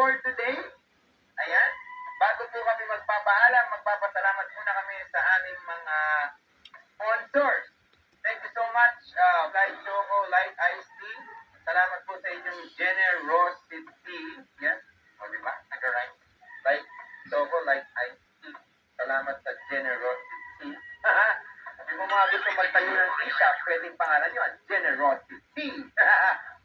for today. Ayan. Bago po kami magpapaalam, magpapasalamat muna kami sa aming mga sponsors. Thank you so much, Light Choco, Light Iced Tea. Salamat po sa inyong generosity. Yes? O, diba? Nag-rhyme. Light Choco, Light Iced Tea. Salamat sa generosity. Hindi mo mga gusto magtayo ng tea shop, pwedeng pangalan nyo, generosity.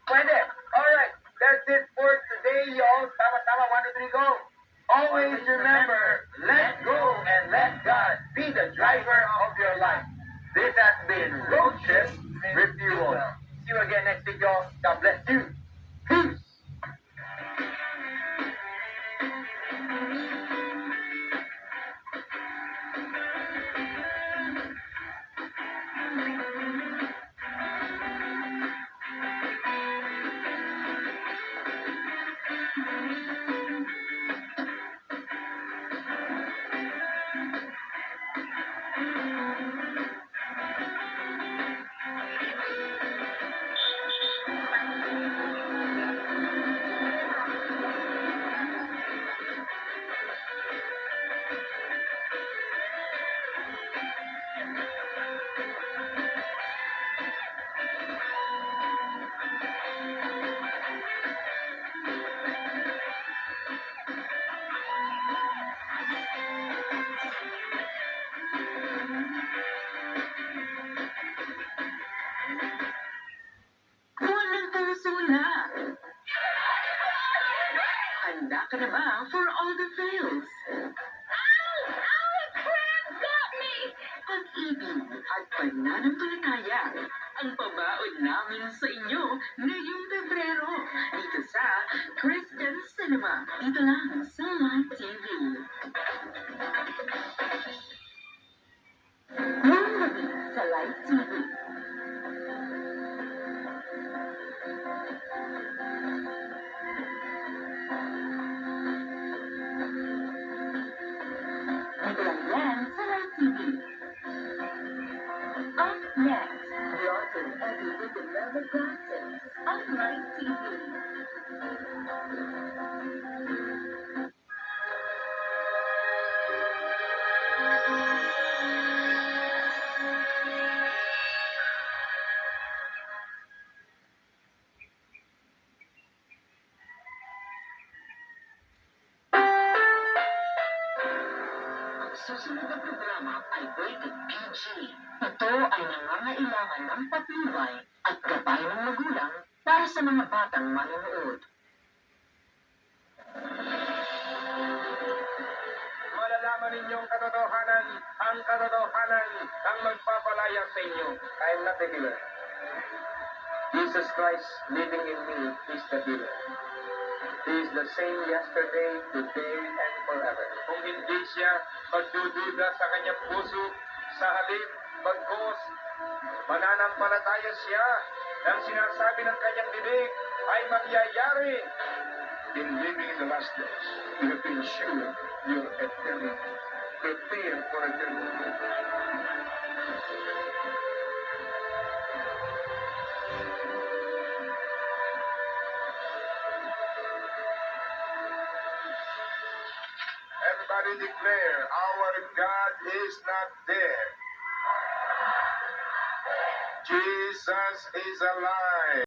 Pwede. Alright. That's it for today, y'all. Tama-tama. 1, 2, 3, go. Always remember, let go and let God be the driver of your life. This has been Road Trip with you all. See you again next week, y'all. God bless you. Peace. Handa ka na ba for all the thrills? Ow! Ow! A cramp got me! Pag-ibig at pananampalataya ang pabaon namin sa inyo ngayong Pebrero dito sa Christian Cinema. Dito lang sa Live TV. Ngayong gabi sa Live TV. Dito lang yan sa Live TV. Up next, Roger Eddie with the Leather Gossips on Live TV. Susunod na programa ay rated PG. Ito ay nangangailangan ng patnubay at gabay ng magulang para sa mga batang manonood. Malalaman ninyong katotohanan, ang katotohanan ang magpapalaya sa inyo. I am not the healer. Jesus Christ living in me is the healer. He is the same yesterday, today, and forever. Kung hindi siya magdududa sa kanyang puso, sa halip, bagkos, mananampalataya siya, ang sinasabi ng kanyang bibig ay mangyayari. In living in the last days, you have been sure your eternity. Prepare for eternity. Everybody declare, our God is not dead. Jesus is alive.